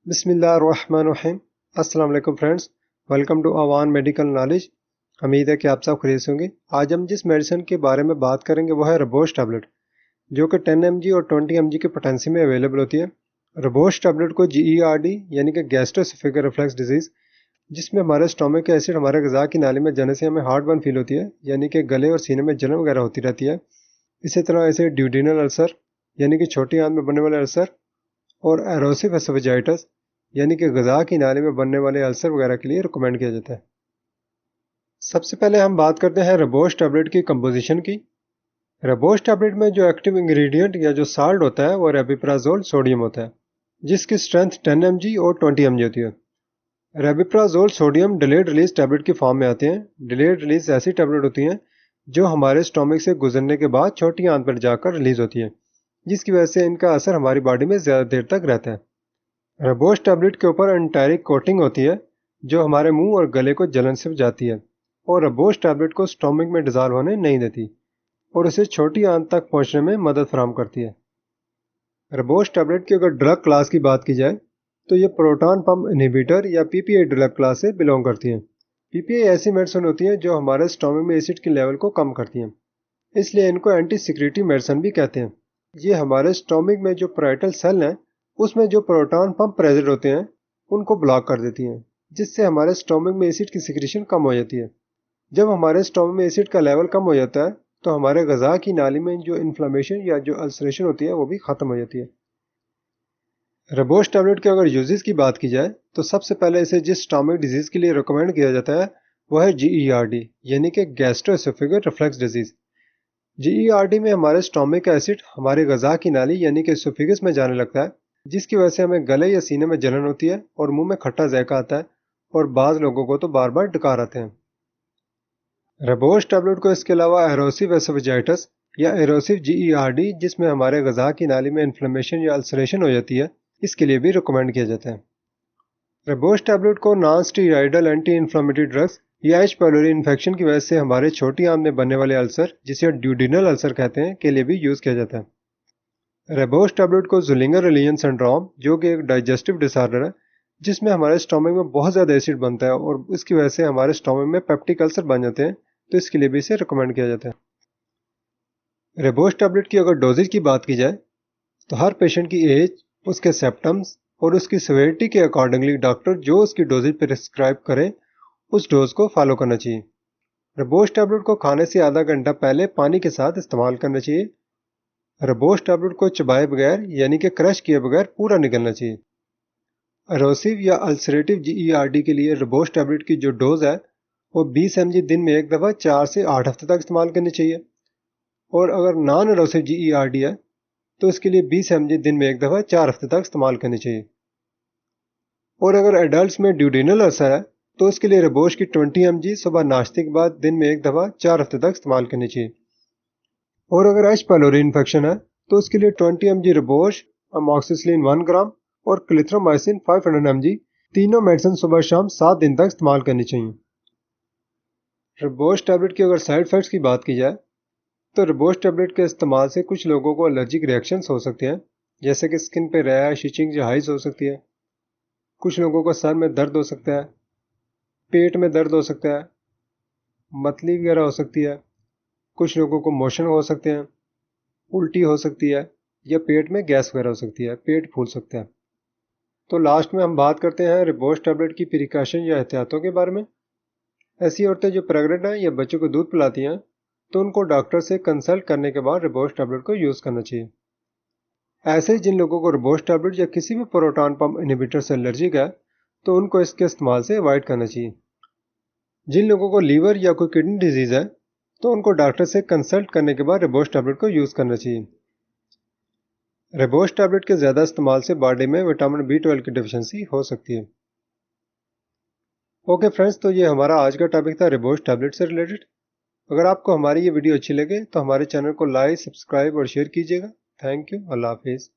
बिस्मिल्लाहिर्रहमानिर्रहीम। अस्सलाम वालेकुम friends, welcome to Awan medical knowledge. उम्मीद है कि आप सब खरीद होंगे। आज हम जिस मेडिसिन के बारे में बात करेंगे वो है रिबोस टैबलेट, जो कि 10 mg और 20 mg की पोटेंसी में अवेलेबल होती है। रिबोस टैबलेट को GERD यानी कि गैस्ट्रोएसोफेगल रिफ्लक्स डिजीज़, जिसमें हमारे स्टोमक के एसिड हमारे गज़ा की नाली में जाने से हमें हार्ट बर्न फील होती है, यानी कि गले और सीने में जलन वगैरह होती रहती है। इसी तरह ऐसे ड्यूडेनल अल्सर यानी कि छोटी आंत में बनने वाले अल्सर, और एरोसिव एसोफेजाइटिस यानी कि गज़ा की नाली में बनने वाले अल्सर वगैरह के लिए रिकमेंड किया जाता है। सबसे पहले हम बात करते हैं रिबोस टैबलेट की कंपोजिशन की। रिबोस टैबलेट में जो एक्टिव इंग्रेडिएंट या जो साल्ट होता है वो रेबिप्राजोल सोडियम होता है, जिसकी स्ट्रेंथ 10 mg और 20 mg होती है। Rabeprazole sodium delayed release tablet की फॉर्म में आते हैं। डिलेड रिलीज ऐसी टैबलेट होती हैं जो हमारे स्टोमक से गुजरने के बाद छोटी आंत पर जाकर रिलीज होती है, जिसकी वजह से इनका असर हमारी बॉडी में ज़्यादा देर तक रहता है। रिबोस टैबलेट के ऊपर एंटायरिक कोटिंग होती है जो हमारे मुंह और गले को जलन से बचाती है, और रिबोस टैबलेट को स्टोमक में डिजॉल्व होने नहीं देती और उसे छोटी आंत तक पहुंचने में मदद फराहम करती है। रिबोस टैबलेट की अगर ड्रग क्लास की बात की जाए तो ये प्रोटॉन पंप इनहिबिटर या PPI ड्रग क्लास से बिलोंग करती हैं। PPI ऐसी मेडिसिन होती है जो हमारे स्टोमक में एसिड के लेवल को कम करती हैं, इसलिए इनको एंटी सिक्रेटरी मेडिसिन भी कहते हैं। ये हमारे स्टोमक में जो पैराइटल सेल हैं उसमें जो प्रोटॉन पंप प्रेजेंट होते हैं उनको ब्लॉक कर देती हैं, जिससे हमारे स्टोमक में एसिड की सिक्रेशन कम हो जाती है। जब हमारे स्टोमक में एसिड का लेवल कम हो जाता है तो हमारे गज़ा की नाली में जो इन्फ्लेमेशन या जो अल्सरेशन होती है वो भी ख़त्म हो जाती है। रिबोस टैबलेट के अगर यूजेस की बात की जाए तो सबसे पहले इसे जिस स्टोमक डिजीज़ के लिए रिकमेंड किया जाता है वह है GERD यानी कि गैस्ट्रोएसोफेगल रिफ्लक्स डिजीज़। GERD में हमारे स्टोमक का एसिड हमारे गज़ा की नाली यानी कि एसोफेगस में जाने लगता है, जिसकी वजह से हमें गले या सीने में जलन होती है और मुंह में खट्टा जायका आता है, और बाज़ लोगों को तो बार बार डकार आते हैं। रिबोस टैबलेट को इसके अलावा एरोसिव एसोफेजाइटिस या एरोसिव GERD, जिसमें हमारे गज़ा की नाली में इन्फ्लेमेशन या अल्सरेशन हो जाती है, इसके लिए भी रिकमेंड किया जाता है। रिबोस टैबलेट को non steroidal anti inflammatory drugs या H. pylori इन्फेक्शन की वजह से हमारे छोटी आंत में बनने वाले अल्सर, जिसे ड्यूडेनल अल्सर कहते हैं, के लिए भी यूज़ किया जाता है। रिबोस टैबलेट को ज़ुलिंगर रिलीजन सिंड्रोम, जो कि एक डाइजेस्टिव डिसऑर्डर है जिसमें हमारे स्टोमक में बहुत ज़्यादा एसिड बनता है और इसकी वजह से हमारे स्टोमक में पेप्टिक अल्सर बन जाते हैं, तो इसके लिए भी इसे रिकमेंड किया जाता है। रिबोस टैबलेट की अगर डोजेज की बात की जाए तो हर पेशेंट की एज, उसके सिम्पटम्स और उसकी सिवियरिटी के अकॉर्डिंगली डॉक्टर जो उसकी डोजेज प्रिस्क्राइब करे उस डोज को फॉलो करना चाहिए। रिबोस टैबलेट को खाने से आधा घंटा पहले पानी के साथ इस्तेमाल करना चाहिए। रिबोस टैबलेट को चबाए बगैर यानी कि क्रश किए बगैर पूरा निगलना चाहिए। एरोसिव या अल्सरेटिव GERD के लिए रिबोस टैबलेट की जो डोज है वो 20 mg दिन में एक दफ़ा 4 से 8 हफ्ते तक इस्तेमाल करनी चाहिए, और अगर नॉन एरोसिव GERD है तो इसके लिए 20 mg दिन में एक दफ़ा 4 हफ्ते तक इस्तेमाल करनी चाहिए। और अगर एडल्ट में ड्यूडेनल अल्सर है तो इसके लिए रिबोस की 20 mg सुबह नाश्ते के बाद दिन में एक दफ़ा 4 हफ्ते तक इस्तेमाल करनी चाहिए। और अगर H. pylori इन्फेक्शन है तो इसके लिए 20 mg रिबोस, अमॉक्सिसिलिन 1 ग्राम और क्लिथ्रोमाइसिन 500 mg तीनों मेडिसिन सुबह शाम 7 दिन तक इस्तेमाल करनी चाहिए। रिबोस टैबलेट की अगर साइड इफेक्ट्स की बात की जाए तो रिबोस टैबलेट के इस्तेमाल से कुछ लोगों को एलर्जिक रिएक्शंस हो सकते हैं, जैसे कि स्किन पे रैश, इचिंग, जहाइज हो सकती है। कुछ लोगों को सर में दर्द हो सकता है, पेट में दर्द हो सकता है, मतली वगैरह हो सकती है। कुछ लोगों को मोशन हो सकते हैं, उल्टी हो सकती है, या पेट में गैस वगैरह हो सकती है, पेट फूल सकता है। तो लास्ट में हम बात करते हैं रिबोस टैबलेट की प्रिकॉशन या एहतियातों के बारे में। ऐसी औरतें जो प्रेग्नेंट हैं या बच्चों को दूध पिलाती हैं तो उनको डॉक्टर से कंसल्ट करने के बाद रिबोस टैबलेट को यूज़ करना चाहिए। ऐसे ही जिन लोगों को रिबोस टैबलेट या किसी भी प्रोटॉन पंप इनहिबिटर से एलर्जिक है तो उनको इसके इस्तेमाल से अवॉइड करना चाहिए। जिन लोगों को लीवर या कोई किडनी डिजीज़ है तो उनको डॉक्टर से कंसल्ट करने के बाद रिबोस टैबलेट को यूज़ करना चाहिए। रिबोस टैबलेट के ज़्यादा इस्तेमाल से बॉडी में विटामिन B12 की डिफिशियंसी हो सकती है। ओके फ्रेंड्स, तो ये हमारा आज का टॉपिक था रिबोस टैबलेट से रिलेटेड। अगर आपको हमारी ये वीडियो अच्छी लगे तो हमारे चैनल को लाइक, सब्सक्राइब और शेयर कीजिएगा। Thank you. अल्लाह हाफिज़।